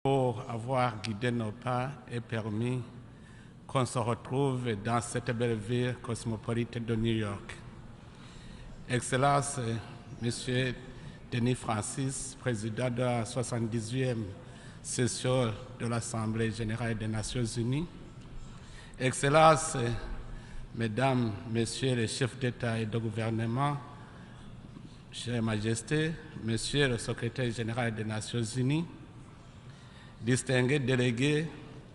pour avoir guidé nos pas et permis qu'on se retrouve dans cette belle ville cosmopolite de New York. Excellence, Monsieur Denis Francis, président de la 78e session de l'Assemblée générale des Nations unies. Excellence, Mesdames, Messieurs les chefs d'État et de gouvernement, Chère Majesté, Monsieur le secrétaire général des Nations unies, distingués délégués,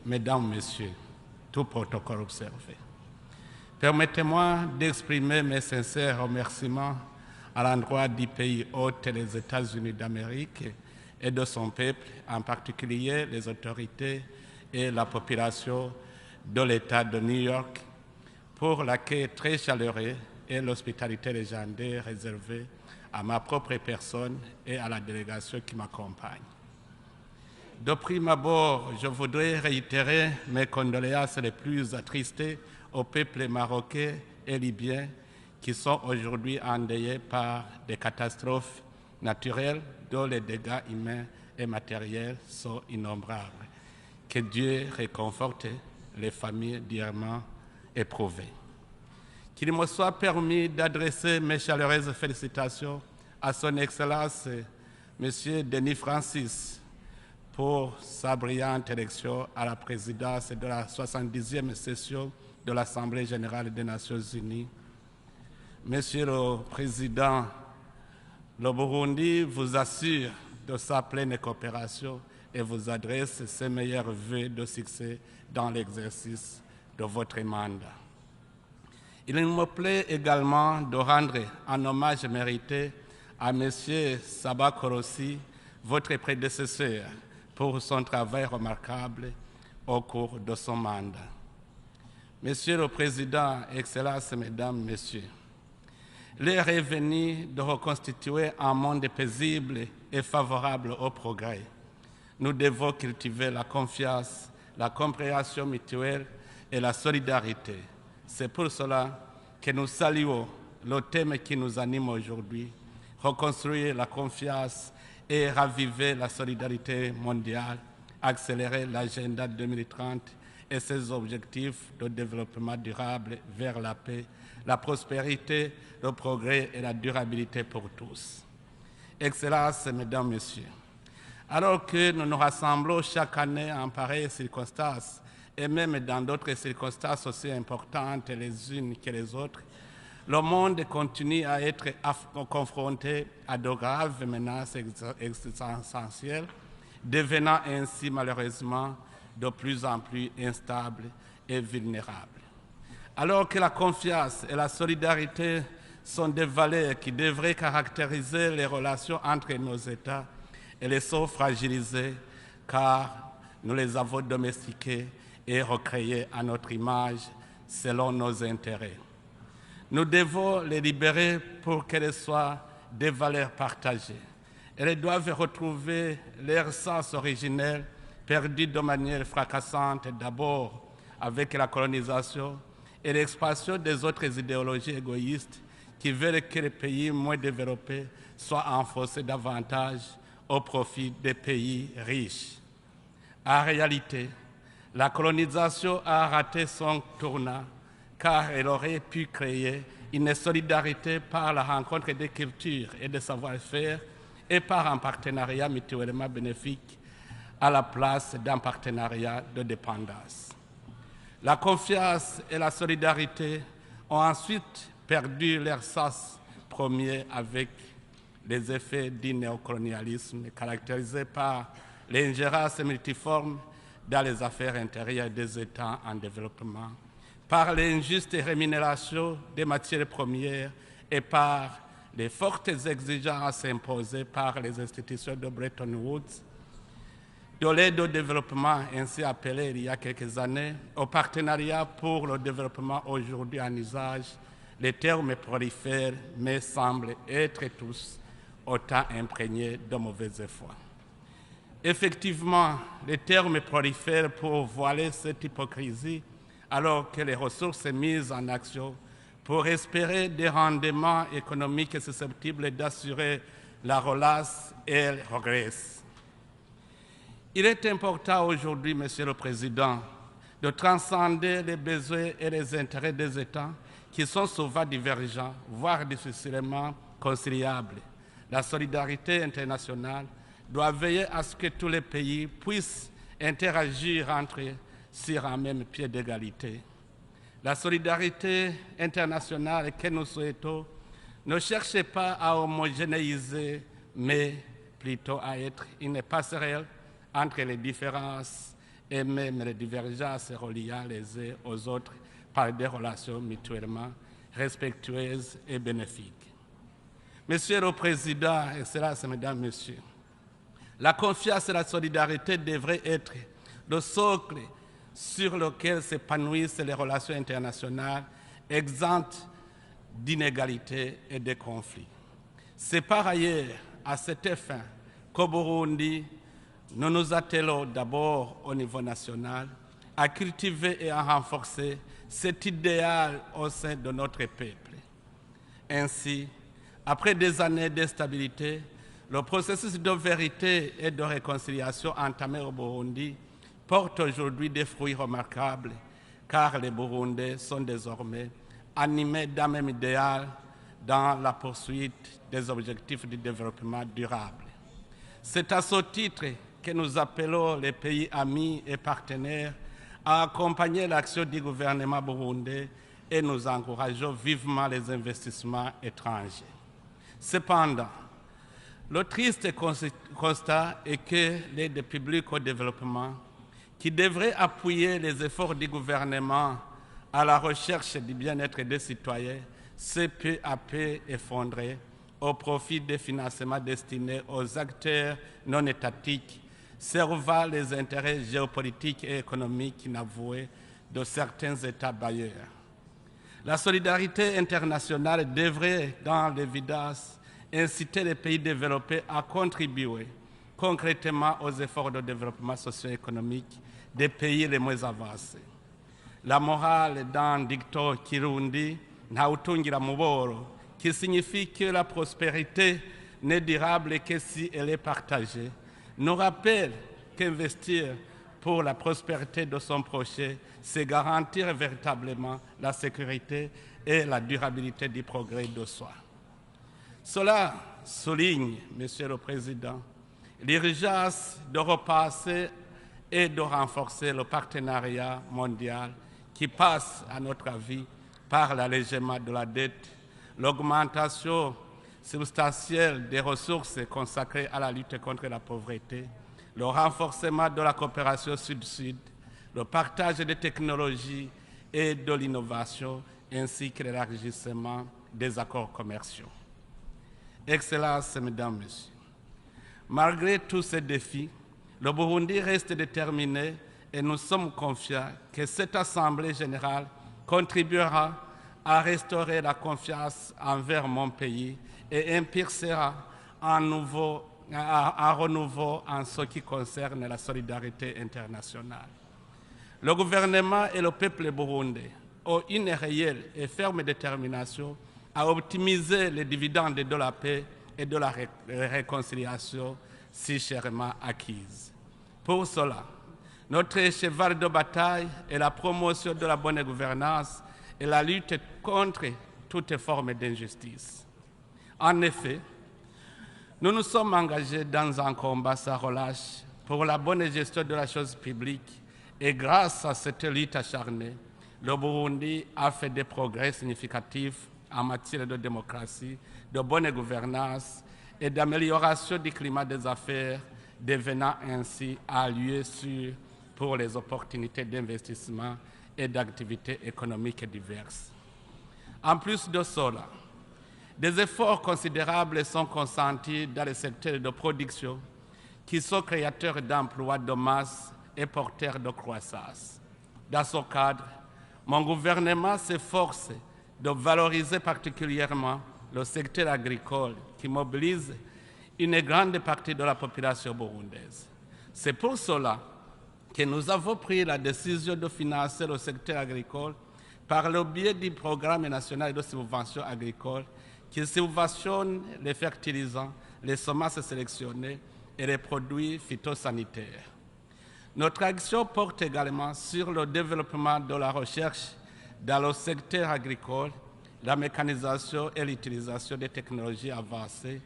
Mesdames, Messieurs, tout protocole observé. Permettez-moi d'exprimer mes sincères remerciements à l'endroit du pays hôte, les États-Unis d'Amérique, et de son peuple, en particulier les autorités et la population de l'État de New York, pour l'accueil très chaleureux et l'hospitalité légendaire réservée à ma propre personne et à la délégation qui m'accompagne. De prime abord, je voudrais réitérer mes condoléances les plus attristées au peuple marocain et libyen qui sont aujourd'hui endeuillés par des catastrophes naturelles dont les dégâts humains et matériels sont innombrables. Que Dieu réconforte les familles durement éprouvées. Qu'il me soit permis d'adresser mes chaleureuses félicitations à son Excellence, M. Denis Francis, pour sa brillante élection à la présidence de la 70e session de l'Assemblée générale des Nations unies. Monsieur le Président, le Burundi vous assure de sa pleine coopération et vous adresse ses meilleurs vœux de succès dans l'exercice de votre mandat. Il me plaît également de rendre un hommage mérité à M. Saba Korossi, votre prédécesseur, pour son travail remarquable au cours de son mandat. Monsieur le Président, Excellences, Mesdames, Messieurs, l'heure est venue de reconstituer un monde paisible et favorable au progrès. Nous devons cultiver la confiance, la compréhension mutuelle et la solidarité. C'est pour cela que nous saluons le thème qui nous anime aujourd'hui, reconstruire la confiance et raviver la solidarité mondiale, accélérer l'agenda 2030 et ses objectifs de développement durable vers la paix, la prospérité, le progrès et la durabilité pour tous. Excellences, Mesdames, Messieurs, alors que nous nous rassemblons chaque année en pareilles circonstances, et même dans d'autres circonstances aussi importantes les unes que les autres, le monde continue à être confronté à de graves menaces existentielles, devenant ainsi malheureusement de plus en plus instable et vulnérable. Alors que la confiance et la solidarité sont des valeurs qui devraient caractériser les relations entre nos États, elles sont fragilisées car nous les avons domestiquées et recréées à notre image selon nos intérêts. Nous devons les libérer pour qu'elles soient des valeurs partagées. Elles doivent retrouver leur sens originel, perdu de manière fracassante d'abord avec la colonisation et l'expansion des autres idéologies égoïstes qui veulent que les pays moins développés soient enfoncés davantage au profit des pays riches. En réalité, la colonisation a raté son tournant car elle aurait pu créer une solidarité par la rencontre des cultures et des savoir-faire et par un partenariat mutuellement bénéfique à la place d'un partenariat de dépendance. La confiance et la solidarité ont ensuite perdu leur sens premier avec les effets du néocolonialisme caractérisé par l'ingérence multiforme dans les affaires intérieures des États en développement, par l'injuste rémunération des matières premières et par les fortes exigences imposées par les institutions de Bretton Woods, de l'aide au développement ainsi appelée il y a quelques années, au partenariat pour le développement aujourd'hui en usage, les termes prolifèrent mais semblent être tous autant imprégnés de mauvaise foi. Effectivement, les termes prolifèrent pour voiler cette hypocrisie alors que les ressources mises en action pour espérer des rendements économiques susceptibles d'assurer la relance, elles regressent. Il est important aujourd'hui, Monsieur le Président, de transcender les besoins et les intérêts des États qui sont souvent divergents, voire difficilement conciliables. La solidarité internationale doit veiller à ce que tous les pays puissent interagir entre eux sur un même pied d'égalité. La solidarité internationale que nous souhaitons ne cherche pas à homogénéiser, mais plutôt à être une passerelle entre les différences et même les divergences reliant les uns aux autres par des relations mutuellement respectueuses et bénéfiques. Monsieur le Président, Excellences, Mesdames, Messieurs, la confiance et la solidarité devraient être le socle sur lequel s'épanouissent les relations internationales exemptes d'inégalités et de conflits. C'est par ailleurs à cette fin qu'au Burundi, nous nous attelons d'abord au niveau national à cultiver et à renforcer cet idéal au sein de notre peuple. Ainsi, après des années d'instabilité, le processus de vérité et de réconciliation entamé au Burundi porte aujourd'hui des fruits remarquables, car les Burundais sont désormais animés d'un même idéal dans la poursuite des objectifs du développement durable. C'est à ce titre que nous appelons les pays amis et partenaires à accompagner l'action du gouvernement burundais et nous encourageons vivement les investissements étrangers. Cependant, le triste constat est que l'aide publique au développement, qui devrait appuyer les efforts du gouvernement à la recherche du bien-être des citoyens, s'est peu à peu effondré au profit des financements destinés aux acteurs non étatiques servant les intérêts géopolitiques et économiques inavoués de certains États bailleurs. La solidarité internationale devrait, dans l'évidence, inciter les pays développés à contribuer concrètement aux efforts de développement socio-économique des pays les moins avancés. La morale dans Dicto Kirundi, Nautungira Muboro, qui signifie que la prospérité n'est durable que si elle est partagée, nous rappelle qu'investir pour la prospérité de son prochain, c'est garantir véritablement la sécurité et la durabilité du progrès de soi. Cela souligne, Monsieur le Président, l'urgence de repasser et de renforcer le partenariat mondial qui passe, à notre avis, par l'allègement de la dette, l'augmentation substantielle des ressources consacrées à la lutte contre la pauvreté, le renforcement de la coopération sud-sud, le partage des technologies et de l'innovation, ainsi que l'élargissement des accords commerciaux. Excellences, Mesdames, Messieurs, malgré tous ces défis, le Burundi reste déterminé et nous sommes confiants que cette Assemblée générale contribuera à restaurer la confiance envers mon pays et impulsera un renouveau en ce qui concerne la solidarité internationale. Le gouvernement et le peuple burundais ont une réelle et ferme détermination à optimiser les dividendes de la paix et de la réconciliation si chèrement acquises. Pour cela, notre cheval de bataille est la promotion de la bonne gouvernance et la lutte contre toute forme d'injustice. En effet, nous nous sommes engagés dans un combat sans relâche pour la bonne gestion de la chose publique et grâce à cette lutte acharnée, le Burundi a fait des progrès significatifs en matière de démocratie, de bonne gouvernance et d'amélioration du climat des affaires, devenant ainsi un lieu sûr pour les opportunités d'investissement et d'activités économiques diverses. En plus de cela, des efforts considérables sont consentis dans les secteurs de production qui sont créateurs d'emplois de masse et porteurs de croissance. Dans ce cadre, mon gouvernement s'efforce de valoriser particulièrement le secteur agricole qui mobilise une grande partie de la population burundaise. C'est pour cela que nous avons pris la décision de financer le secteur agricole par le biais du programme national de subvention agricole qui subventionne les fertilisants, les semences sélectionnées et les produits phytosanitaires. Notre action porte également sur le développement de la recherche dans le secteur agricole, la mécanisation et l'utilisation des technologies avancées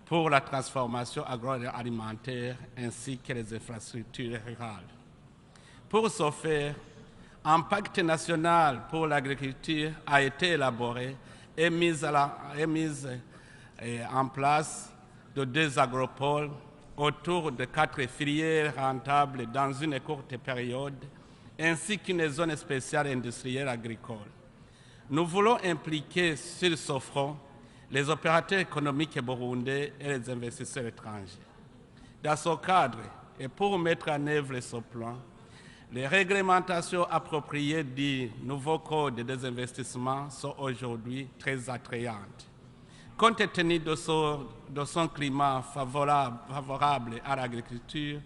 pour la transformation agroalimentaire ainsi que les infrastructures rurales. Pour ce faire, un pacte national pour l'agriculture a été élaboré et mis en place de 2 agropoles autour de 4 filières rentables dans une courte période, ainsi qu'une zone spéciale industrielle agricole. Nous voulons impliquer sur ce front les opérateurs économiques burundais et les investisseurs étrangers. Dans ce cadre, et pour mettre en œuvre ce plan, les réglementations appropriées du nouveau Code des investissements sont aujourd'hui très attrayantes. Compte tenu de son climat favorable à l'agriculture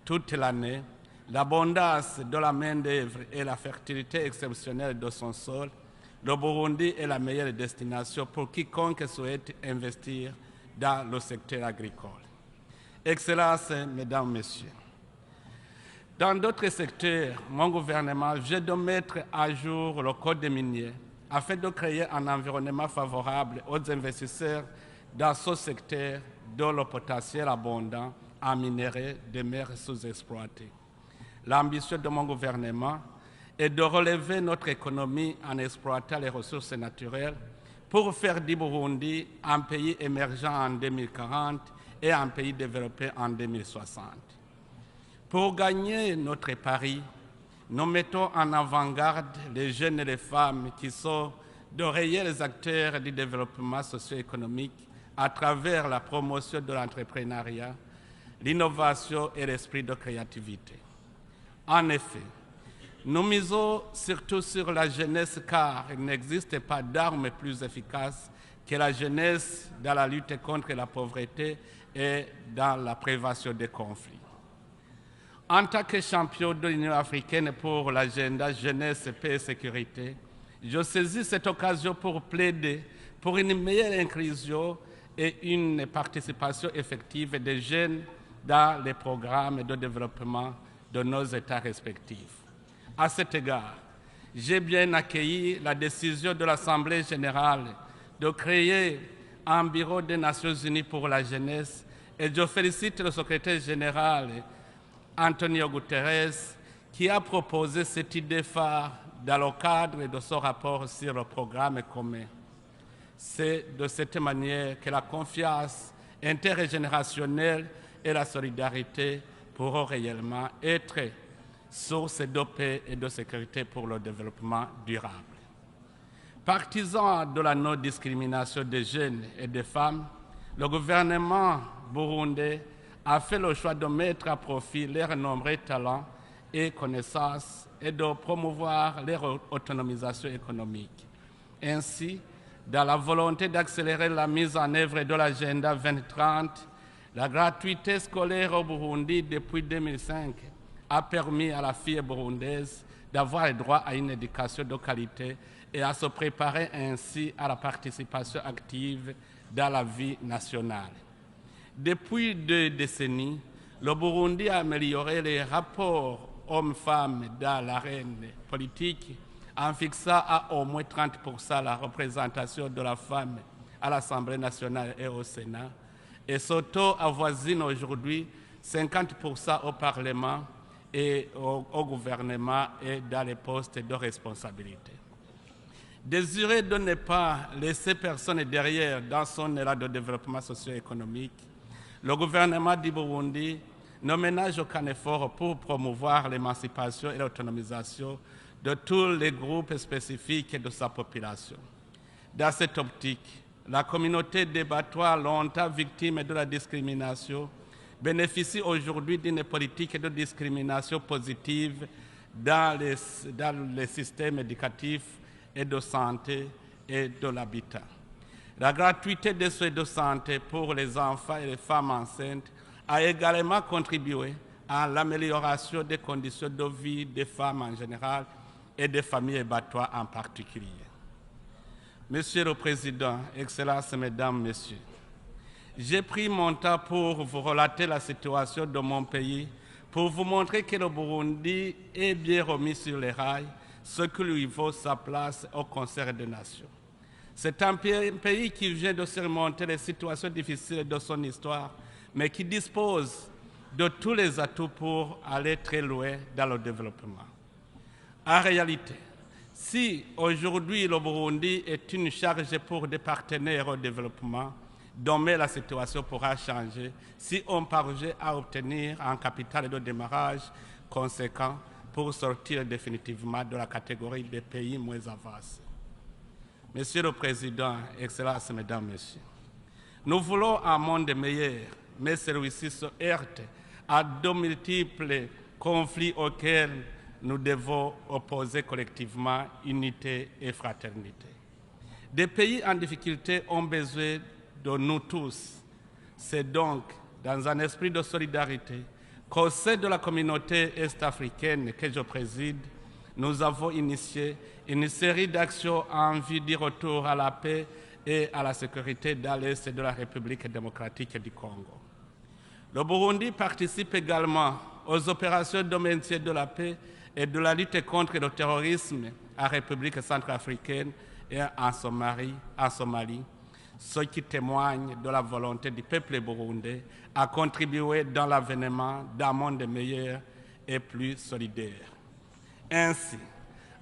toute l'année, l'abondance de la main-d'œuvre et la fertilité exceptionnelle de son sol, le Burundi est la meilleure destination pour quiconque souhaite investir dans le secteur agricole. Excellences, Mesdames, Messieurs, dans d'autres secteurs, mon gouvernement vient de mettre à jour le Code des miniers afin de créer un environnement favorable aux investisseurs dans ce secteur dont le potentiel abondant en minerais demeure sous-exploité. L'ambition de mon gouvernement est de relever notre économie en exploitant les ressources naturelles pour faire du Burundi un pays émergent en 2040 et un pays développé en 2060. Pour gagner notre pari, nous mettons en avant-garde les jeunes et les femmes qui sont de réels acteurs du développement socio-économique à travers la promotion de l'entrepreneuriat, l'innovation et l'esprit de créativité. En effet, nous misons surtout sur la jeunesse car il n'existe pas d'arme plus efficace que la jeunesse dans la lutte contre la pauvreté et dans la prévention des conflits. En tant que champion de l'Union africaine pour l'agenda jeunesse, paix et sécurité, je saisis cette occasion pour plaider pour une meilleure inclusion et une participation effective des jeunes dans les programmes de développement de nos États respectifs. À cet égard, j'ai bien accueilli la décision de l'Assemblée générale de créer un bureau des Nations unies pour la jeunesse et je félicite le secrétaire général Antonio Guterres qui a proposé cette idée phare dans le cadre de son rapport sur le programme commun. C'est de cette manière que la confiance intergénérationnelle et la solidarité pourront réellement être source de paix et de sécurité pour le développement durable. Partisan de la non-discrimination des jeunes et des femmes, le gouvernement burundais a fait le choix de mettre à profit leurs nombreux talents et connaissances et de promouvoir leur autonomisation économique. Ainsi, dans la volonté d'accélérer la mise en œuvre de l'agenda 2030, la gratuité scolaire au Burundi depuis 2005 a permis à la fille burundaise d'avoir le droit à une éducation de qualité et à se préparer ainsi à la participation active dans la vie nationale. Depuis 2 décennies, le Burundi a amélioré les rapports hommes-femmes dans l'arène politique en fixant à au moins 30% la représentation de la femme à l'Assemblée nationale et au Sénat, et ce taux avoisine aujourd'hui 50% au Parlement et au gouvernement et dans les postes de responsabilité. Désiré de ne pas laisser personne derrière dans son élan de développement socio-économique, le gouvernement du Burundi ne ménage aucun effort pour promouvoir l'émancipation et l'autonomisation de tous les groupes spécifiques de sa population. Dans cette optique, la communauté des Batwa, longtemps victime de la discrimination, bénéficie aujourd'hui d'une politique de discrimination positive dans les systèmes éducatifs et de santé et de l'habitat. La gratuité des soins de santé pour les enfants et les femmes enceintes a également contribué à l'amélioration des conditions de vie des femmes en général et des familles battois en particulier. Monsieur le Président, Excellences, Mesdames, Messieurs, j'ai pris mon temps pour vous relater la situation de mon pays pour vous montrer que le Burundi est bien remis sur les rails, ce qui lui vaut sa place au concert des nations. C'est un pays qui vient de surmonter les situations difficiles de son histoire, mais qui dispose de tous les atouts pour aller très loin dans le développement. En réalité, si aujourd'hui le Burundi est une charge pour des partenaires au développement, demain la situation pourra changer si on parvient à obtenir un capital de démarrage conséquent pour sortir définitivement de la catégorie des pays moins avancés. Monsieur le Président, Excellences, Mesdames, Messieurs, nous voulons un monde meilleur, mais celui-ci se heurte à de multiples conflits auxquels nous devons opposer collectivement unité et fraternité. Des pays en difficulté ont besoin de nous tous. C'est donc dans un esprit de solidarité qu'au sein de la communauté est-africaine que je préside, nous avons initié une série d'actions en vue du retour à la paix et à la sécurité dans l'Est de la République démocratique du Congo. Le Burundi participe également aux opérations de maintien de la paix et de la lutte contre le terrorisme en République centrafricaine et en Somalie, ce qui témoigne de la volonté du peuple burundais à contribuer dans l'avènement d'un monde meilleur et plus solidaire. Ainsi,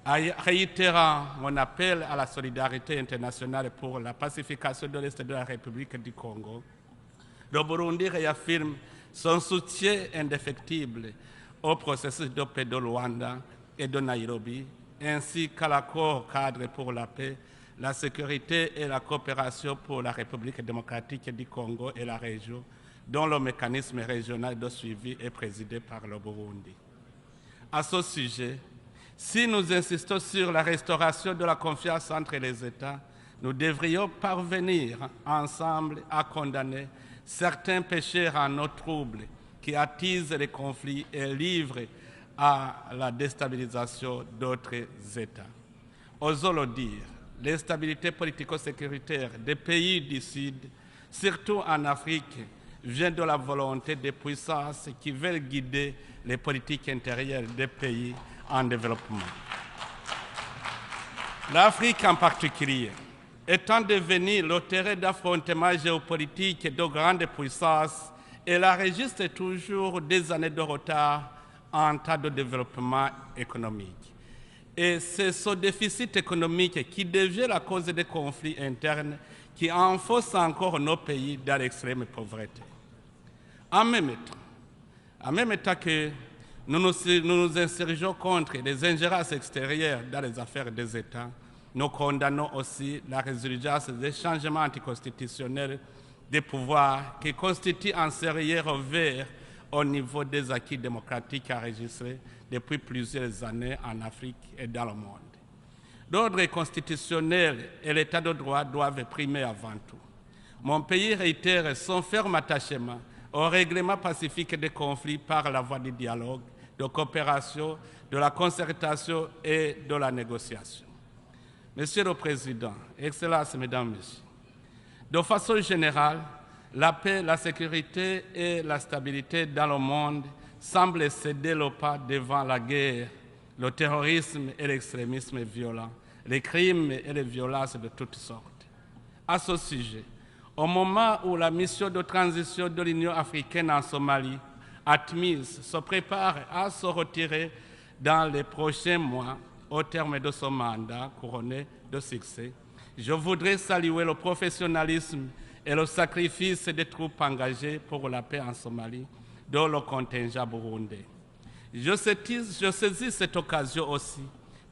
en réitérant mon appel à la solidarité internationale pour la pacification de l'Est de la République du Congo, le Burundi réaffirme son soutien indéfectible au processus de paix de Luanda et de Nairobi, ainsi qu'à l'accord cadre pour la paix, la sécurité et la coopération pour la République démocratique du Congo et la région, dont le mécanisme régional de suivi est présidé par le Burundi. À ce sujet, si nous insistons sur la restauration de la confiance entre les États, nous devrions parvenir ensemble à condamner certains péchés en eau trouble qui attisent les conflits et livrent à la déstabilisation d'autres États. Osons le dire, l'instabilité politico-sécuritaire des pays du Sud, surtout en Afrique, vient de la volonté des puissances qui veulent guider les politiques intérieures des pays en développement. L'Afrique en particulier, étant devenue le terrain d'affrontement géopolitique de grandes puissances, elle enregistre toujours des années de retard en temps de développement économique. Et c'est ce déficit économique qui devient la cause des conflits internes qui enfonce encore nos pays dans l'extrême pauvreté. En même temps que nous nous insurgeons contre les ingérences extérieures dans les affaires des États, nous condamnons aussi la résurgence des changements anticonstitutionnels des pouvoirs qui constituent un sérieux revers au niveau des acquis démocratiques enregistrés depuis plusieurs années en Afrique et dans le monde. L'ordre constitutionnel et l'état de droit doivent primer avant tout. Mon pays réitère son ferme attachement au règlement pacifique des conflits par la voie du dialogue, de coopération, de la concertation et de la négociation. Monsieur le Président, Excellences, Mesdames, Messieurs, de façon générale, la paix, la sécurité et la stabilité dans le monde semblent céder le pas devant la guerre, le terrorisme et l'extrémisme violent, les crimes et les violences de toutes sortes. À ce sujet, au moment où la mission de transition de l'Union africaine en Somalie, ATMIS, se prépare à se retirer dans les prochains mois au terme de son mandat couronné de succès, je voudrais saluer le professionnalisme et le sacrifice des troupes engagées pour la paix en Somalie, dont le contingent burundais. Je saisis cette occasion aussi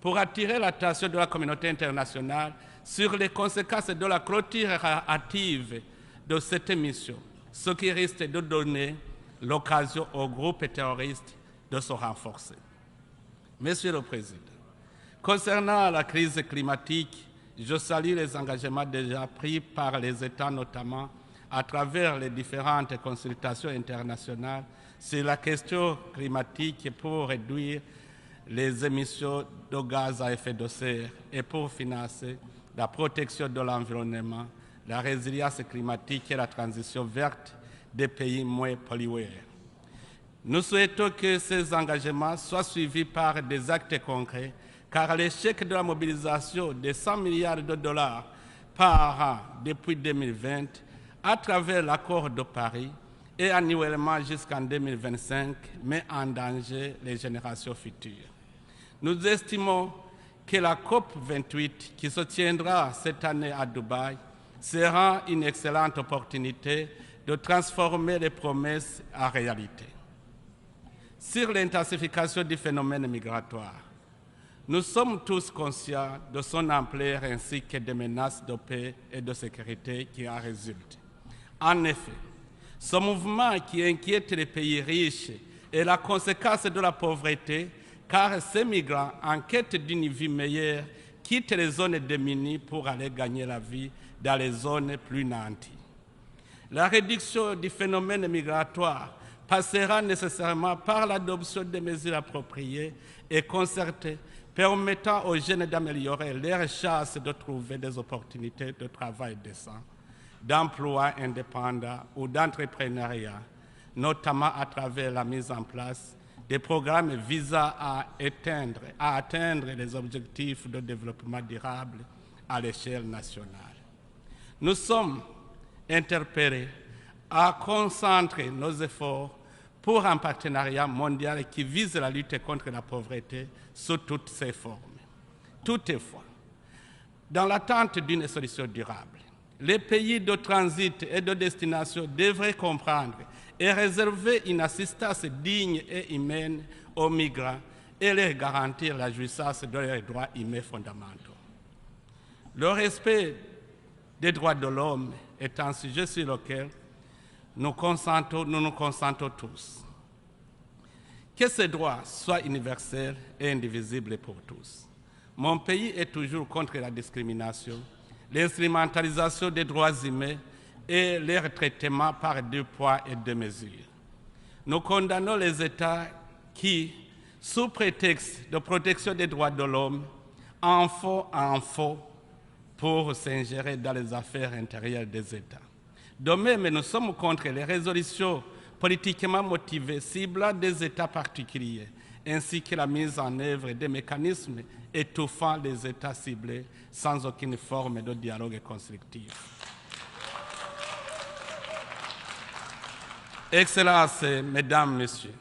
pour attirer l'attention de la communauté internationale sur les conséquences de la clôture hâtive de cette mission, ce qui risque de donner l'occasion aux groupes terroristes de se renforcer. Monsieur le Président, concernant la crise climatique, je salue les engagements déjà pris par les États, notamment à travers les différentes consultations internationales sur la question climatique pour réduire les émissions de gaz à effet de serre et pour financer la protection de l'environnement, la résilience climatique et la transition verte des pays moins pollueurs. Nous souhaitons que ces engagements soient suivis par des actes concrets, car l'échec de la mobilisation de 100 milliards de dollars par an depuis 2020, à travers l'accord de Paris et annuellement jusqu'en 2025, met en danger les générations futures. Nous estimons que la COP28, qui se tiendra cette année à Dubaï, sera une excellente opportunité de transformer les promesses en réalité. Sur l'intensification du phénomène migratoire, nous sommes tous conscients de son ampleur ainsi que des menaces de paix et de sécurité qui en résultent. En effet, ce mouvement qui inquiète les pays riches est la conséquence de la pauvreté, car ces migrants, en quête d'une vie meilleure, quittent les zones démunies pour aller gagner la vie dans les zones plus nanties. La réduction du phénomène migratoire passera nécessairement par l'adoption de mesures appropriées et concertées permettant aux jeunes d'améliorer leurs chances de trouver des opportunités de travail décent, d'emploi indépendant ou d'entrepreneuriat, notamment à travers la mise en place des programmes visant à atteindre les objectifs de développement durable à l'échelle nationale. Nous sommes interpellés à concentrer nos efforts pour un partenariat mondial qui vise la lutte contre la pauvreté sous toutes ses formes. Toutefois, dans l'attente d'une solution durable, les pays de transit et de destination devraient comprendre et réserver une assistance digne et humaine aux migrants et leur garantir la jouissance de leurs droits humains fondamentaux. Le respect des droits de l'homme est un sujet sur lequel nous nous consentons tous. Que ces droits soient universels et indivisibles pour tous. Mon pays est toujours contre la discrimination, l'instrumentalisation des droits humains et leur traitement par deux poids et deux mesures. Nous condamnons les États qui, sous prétexte de protection des droits de l'homme, en font pour s'ingérer dans les affaires intérieures des États. De même, nous sommes contre les résolutions politiquement motivées ciblant des États particuliers, ainsi que la mise en œuvre des mécanismes étouffant les États ciblés sans aucune forme de dialogue constructif. Excellences, Mesdames, Messieurs,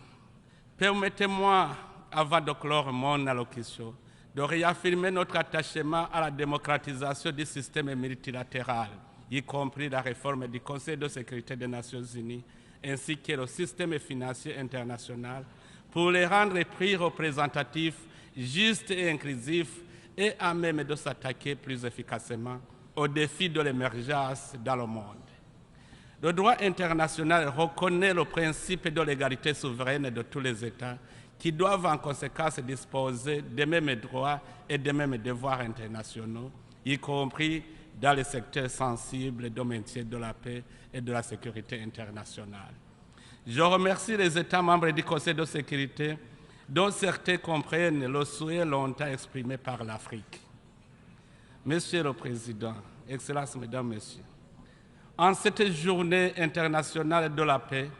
permettez-moi, avant de clore mon allocution, de réaffirmer notre attachement à la démocratisation du système multilatéral, y compris la réforme du Conseil de sécurité des Nations Unies, ainsi que le système financier international, pour les rendre plus représentatifs, justes et inclusifs, et à même de s'attaquer plus efficacement aux défis de l'émergence dans le monde. Le droit international reconnaît le principe de l'égalité souveraine de tous les États qui doivent en conséquence disposer des mêmes droits et des mêmes devoirs internationaux, y compris dans les secteurs sensibles de maintien de la paix et de la sécurité internationale. Je remercie les États membres du Conseil de sécurité, dont certains comprennent le souhait longtemps exprimé par l'Afrique. Monsieur le Président, Excellences, Mesdames, Messieurs, en cette journée internationale de la paix,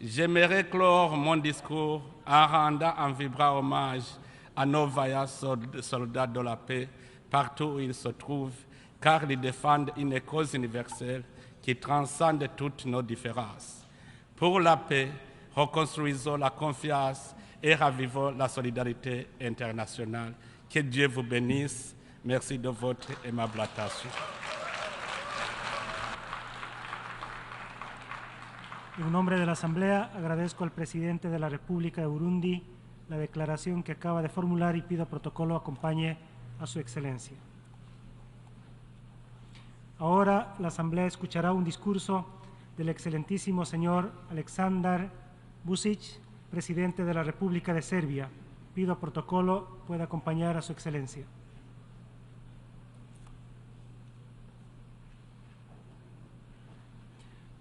j'aimerais clore mon discours en rendant un vibrant hommage à nos vaillants soldats de la paix partout où ils se trouvent, car ils défendent une cause universelle qui transcende toutes nos différences. Pour la paix, reconstruisons la confiance et ravivons la solidarité internationale. Que Dieu vous bénisse. Merci de votre aimable attention. En nombre de la Asamblea, agradezco al presidente de la República de Burundi la declaración que acaba de formular y pido protocolo acompañe a su excelencia. Ahora la Asamblea escuchará un discurso del excelentísimo señor Aleksandar Vučić, presidente de la República de Serbia. Pido protocolo pueda acompañar a su excelencia.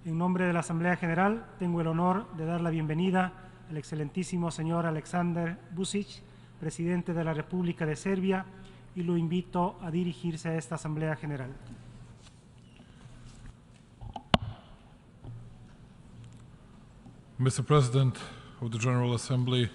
En nombre de la Asamblea General, tengo el honor de dar la bienvenida al excelentísimo señor Aleksandar Vučić, presidente de la República de Serbia, y lo invito a dirigirse a esta Asamblea General. Mr. President of the General Assembly